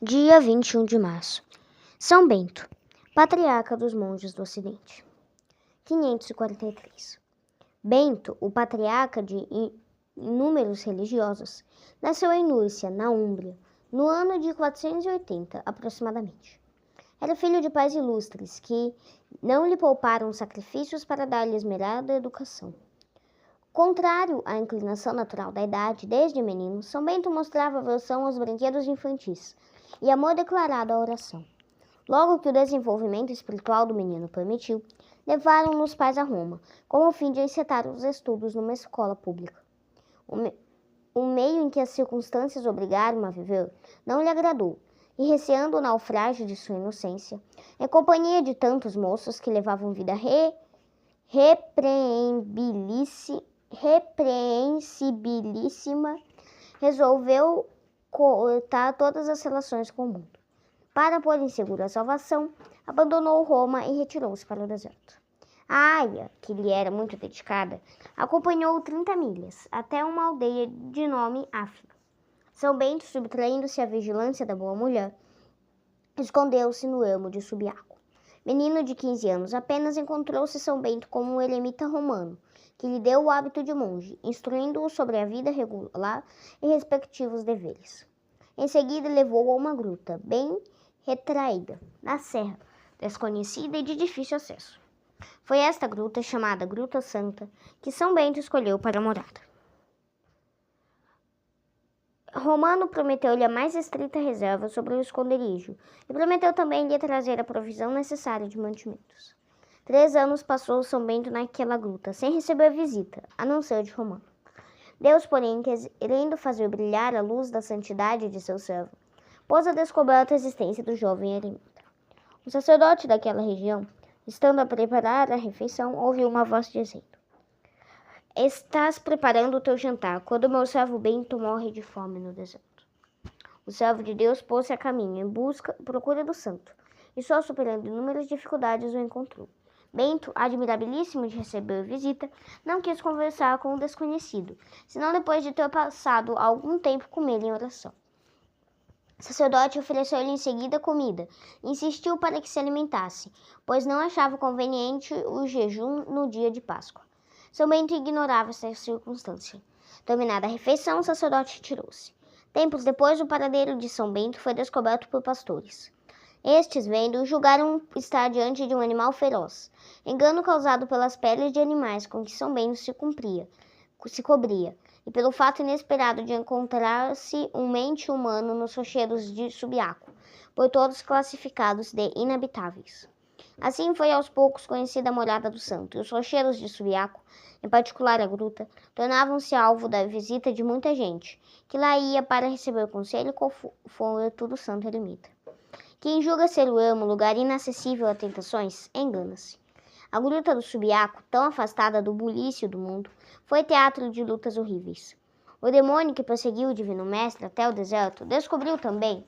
Dia 21 de março. São Bento, patriarca dos monges do Ocidente. 543. Bento, o patriarca de inúmeros religiosos, nasceu em Núrcia, na Úmbria, no ano de 480, aproximadamente. Era filho de pais ilustres que não lhe pouparam sacrifícios para dar-lhe esmerada educação. Contrário à inclinação natural da idade, desde menino, São Bento mostrava aversão aos brinquedos infantis e amor declarado à oração. Logo que o desenvolvimento espiritual do menino permitiu, levaram-no os pais a Roma, com o fim de encetar os estudos numa escola pública. O meio em que as circunstâncias obrigaram a viver não lhe agradou, e receando o naufrágio de sua inocência, em companhia de tantos moços que levavam vida repreensibilíssima, resolveu cortar todas as relações com o mundo. Para pôr em segura a salvação, abandonou Roma e retirou-se para o deserto. A aia, que lhe era muito dedicada, acompanhou-o 30 milhas, até uma aldeia de nome Áfila. São Bento, subtraindo-se à vigilância da boa mulher, escondeu-se no ermo de Subiaco. Menino de 15 anos apenas, encontrou-se São Bento com um eremita romano, que lhe deu o hábito de monge, instruindo-o sobre a vida regular e respectivos deveres. Em seguida, levou-o a uma gruta, bem retraída, na serra, desconhecida e de difícil acesso. Foi esta gruta, chamada Gruta Santa, que São Bento escolheu para morada. Romano prometeu-lhe a mais estrita reserva sobre o esconderijo e prometeu também lhe trazer a provisão necessária de mantimentos. 3 anos passou São Bento naquela gruta, sem receber visita, a não ser de Romano. Deus, porém, querendo fazer brilhar a luz da santidade de seu servo, pôs a descoberta a existência do jovem eremita. O sacerdote daquela região, estando a preparar a refeição, ouviu uma voz dizendo: "Estás preparando o teu jantar, quando meu servo Bento morre de fome no deserto." O servo de Deus pôs-se a caminho, procura do santo, e só superando inúmeras dificuldades o encontrou. Bento, admirabilíssimo de receber visita, não quis conversar com o desconhecido, senão depois de ter passado algum tempo com ele em oração. O sacerdote ofereceu-lhe em seguida comida e insistiu para que se alimentasse, pois não achava conveniente o jejum no dia de Páscoa. São Bento ignorava essa circunstância. Terminada a refeição, o sacerdote retirou-se. Tempos depois, o paradeiro de São Bento foi descoberto por pastores. Estes, vendo-o, julgaram estar diante de um animal feroz, engano causado pelas peles de animais com que São Bento se cobria, e pelo fato inesperado de encontrar-se um ente humano nos rochedos de Subiaco, por todos classificados de inabitáveis. Assim foi aos poucos conhecida a morada do santo, e os rochedos de Subiaco, em particular a gruta, tornavam-se alvo da visita de muita gente, que lá ia para receber conselho e conforto do santo eremita. Quem julga ser o ermo lugar inacessível a tentações, engana-se. A gruta do Subiaco, tão afastada do bulício do mundo, foi teatro de lutas horríveis. O demônio que perseguiu o divino mestre até o deserto descobriu também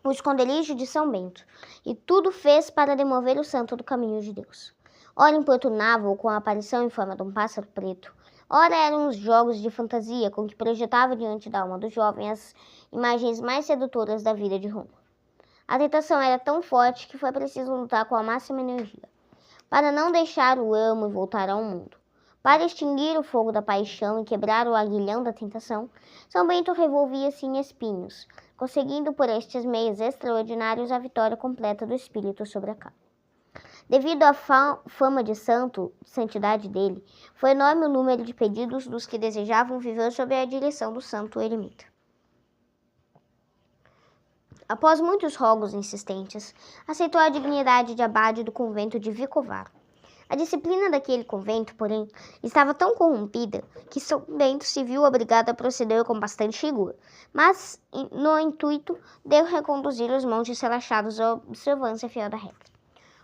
o esconderijo de São Bento, e tudo fez para demover o santo do caminho de Deus. Ora importunava-o com a aparição em forma de um pássaro preto, ora eram os jogos de fantasia com que projetava diante da alma do jovem as imagens mais sedutoras da vida de Roma. A tentação era tão forte que foi preciso lutar com a máxima energia, para não deixar o ermo e voltar ao mundo. Para extinguir o fogo da paixão e quebrar o aguilhão da tentação, São Bento revolvia-se em espinhos, conseguindo por estes meios extraordinários a vitória completa do espírito sobre a carne. Devido à fama de santidade dele, foi enorme o número de pedidos dos que desejavam viver sob a direção do santo eremita. Após muitos rogos insistentes, aceitou a dignidade de abade do convento de Vicovaro. A disciplina daquele convento, porém, estava tão corrompida que São Bento se viu obrigado a proceder com bastante rigor, mas no intuito de reconduzir os monges relaxados à observância fiel da regra.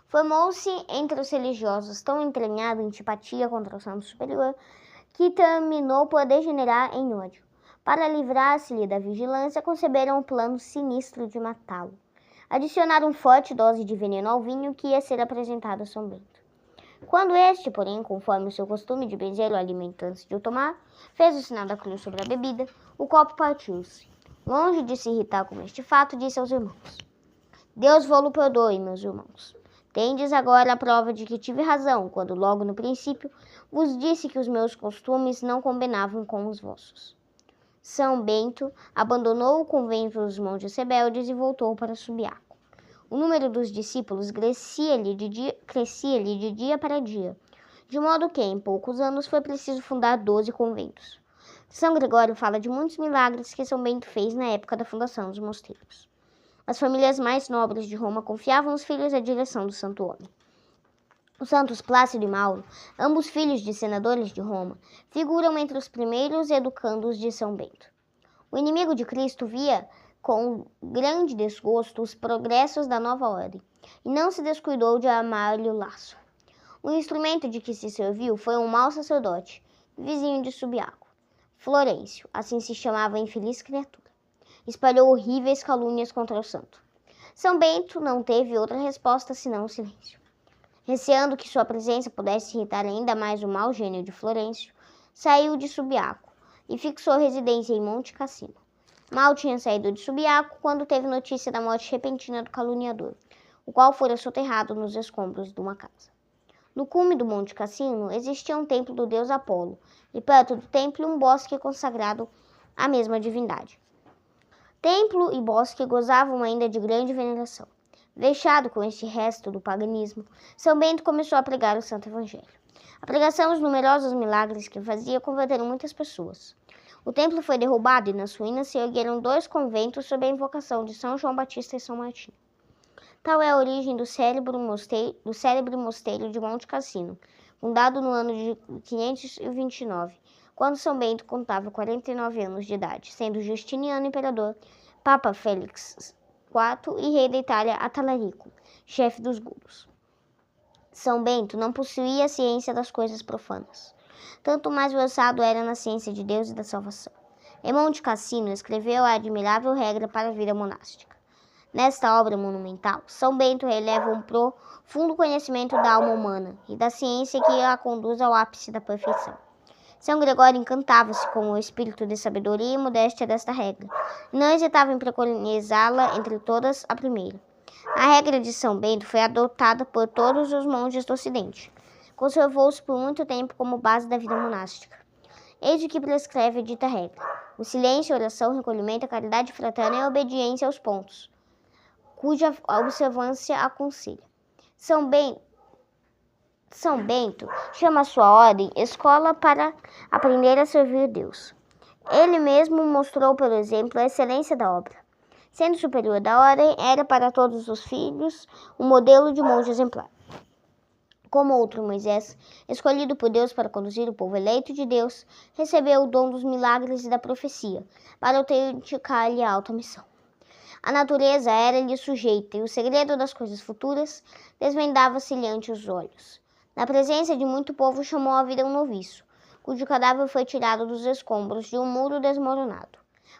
Formou-se entre os religiosos tão entranhada antipatia contra o santo superior que terminou por degenerar em ódio. Para livrar-se-lhe da vigilância, conceberam o plano sinistro de matá-lo. Adicionaram forte dose de veneno ao vinho que ia ser apresentado a São Bento. Quando este, porém, conforme o seu costume de benzer o alimento antes de o tomar, fez o sinal da cruz sobre a bebida, o copo partiu-se. Longe de se irritar com este fato, disse aos irmãos: Deus vos-lo perdoe, meus irmãos. Tendes agora a prova de que tive razão, quando logo no princípio vos disse que os meus costumes não combinavam com os vossos. São Bento abandonou o convento dos monges rebeldes e voltou para Subiaco. O número dos discípulos crescia-lhe de dia para dia, de modo que em poucos anos foi preciso fundar 12 conventos. São Gregório fala de muitos milagres que São Bento fez na época da fundação dos mosteiros. As famílias mais nobres de Roma confiavam os filhos à direção do santo homem. Os santos Plácido e Mauro, ambos filhos de senadores de Roma, figuram entre os primeiros educandos de São Bento. O inimigo de Cristo via com grande desgosto os progressos da nova ordem e não se descuidou de amar-lhe o laço. O instrumento de que se serviu foi um mau sacerdote, vizinho de Subiaco, Florêncio, assim se chamava a infeliz criatura. Espalhou horríveis calúnias contra o santo. São Bento não teve outra resposta senão o silêncio. Receando que sua presença pudesse irritar ainda mais o mau gênio de Florêncio, saiu de Subiaco e fixou residência em Monte Cassino. Mal tinha saído de Subiaco quando teve notícia da morte repentina do caluniador, o qual fora soterrado nos escombros de uma casa. No cume do Monte Cassino existia um templo do deus Apolo, e perto do templo um bosque consagrado à mesma divindade. Templo e bosque gozavam ainda de grande veneração. Vexado com este resto do paganismo, São Bento começou a pregar o Santo Evangelho. A pregação e os numerosos milagres que fazia converteram muitas pessoas. O templo foi derrubado e nas ruínas se ergueram 2 conventos sob a invocação de São João Batista e São Martinho. Tal é a origem do célebre mosteiro de Monte Cassino, fundado no ano de 529, quando São Bento contava 49 anos de idade, sendo Justiniano imperador, Papa Félix IV e rei da Itália Atalarico, chefe dos Gulos. São Bento não possuía a ciência das coisas profanas. Tanto mais versado era na ciência de Deus e da salvação. Em Monte Cassino escreveu a admirável regra para a vida monástica. Nesta obra monumental, São Bento releva um profundo conhecimento da alma humana e da ciência que a conduz ao ápice da perfeição. São Gregório encantava-se com o espírito de sabedoria e modéstia desta regra, e não hesitava em preconizá-la entre todas a primeira. A regra de São Bento foi adotada por todos os monges do Ocidente. Conservou-se por muito tempo como base da vida monástica. Eis o que prescreve a dita regra: o silêncio, a oração, o recolhimento, a caridade fraterna e a obediência aos pontos, cuja observância aconselha. São Bento chama a sua ordem escola para aprender a servir Deus. Ele mesmo mostrou, pelo exemplo, a excelência da obra. Sendo superior da ordem, era para todos os filhos um modelo de monge exemplar. Como outro Moisés, escolhido por Deus para conduzir o povo eleito de Deus, recebeu o dom dos milagres e da profecia, para autenticar-lhe a alta missão. A natureza era-lhe sujeita, e o segredo das coisas futuras desvendava-se-lhe ante os olhos. Na presença de muito povo chamou à vida um noviço, cujo cadáver foi tirado dos escombros de um muro desmoronado.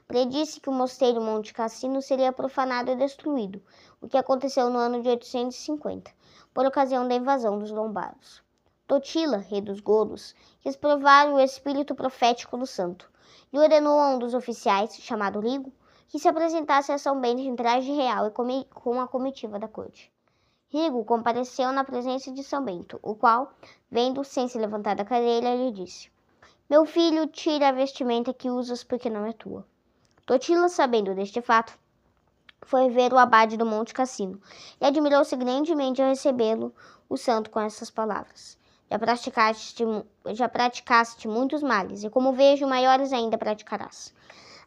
Predisse que o mosteiro Monte Cassino seria profanado e destruído, o que aconteceu no ano de 850, por ocasião da invasão dos lombardos. Totila, rei dos godos, quis provar o espírito profético do santo, e ordenou a um dos oficiais, chamado Rigo, que se apresentasse a São Bento em traje real e com a comitiva da corte. Rigo compareceu na presença de São Bento, o qual, vendo sem se levantar da cadeira, lhe disse: Meu filho, tira a vestimenta que usas, porque não é tua. Totila, sabendo deste fato, foi ver o abade do Monte Cassino e admirou-se grandemente ao recebê-lo o santo com essas palavras: Já praticaste muitos males, e como vejo, maiores ainda praticarás.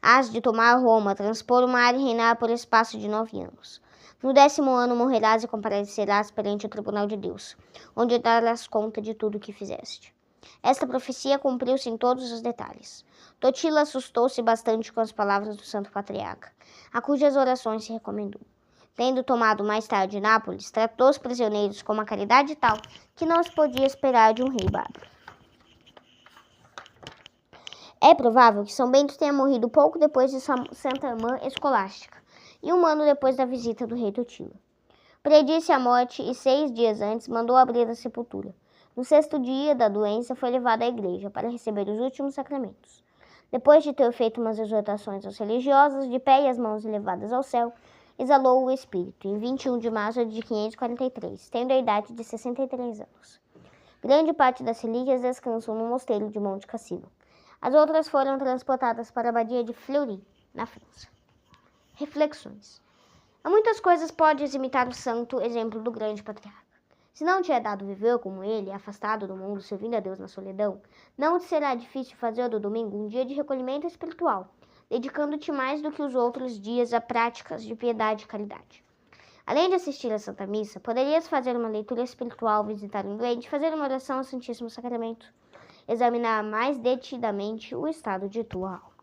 Hás de tomar Roma, transpor o mar e reinar por espaço de 9 anos. No 10º ano morrerás e comparecerás perante o tribunal de Deus, onde darás conta de tudo o que fizeste. Esta profecia cumpriu-se em todos os detalhes. Totila assustou-se bastante com as palavras do santo patriarca, a cujas orações se recomendou. Tendo tomado mais tarde Nápoles, tratou os prisioneiros com uma caridade tal que não se podia esperar de um rei bárbaro. É provável que São Bento tenha morrido pouco depois de sua santa irmã escolástica, e 1 ano depois da visita do rei Totila. Predisse a morte e 6 dias antes mandou abrir a sepultura. No 6º dia da doença foi levado à igreja para receber os últimos sacramentos. Depois de ter feito umas exortações aos religiosos, de pé e as mãos elevadas ao céu, exalou o espírito, em 21 de março de 543, tendo a idade de 63 anos. Grande parte das relíquias descansam no mosteiro de Monte Cassino. As outras foram transportadas para a abadia de Fleury, na França. Reflexões. Há muitas coisas podes imitar o santo exemplo do grande patriarca. Se não te é dado viver como ele, afastado do mundo, servindo a Deus na solidão, não te será difícil fazer do domingo um dia de recolhimento espiritual, dedicando-te mais do que os outros dias a práticas de piedade e caridade. Além de assistir à Santa Missa, poderias fazer uma leitura espiritual, visitar um doente, fazer uma oração ao Santíssimo Sacramento, examinar mais detidamente o estado de tua alma.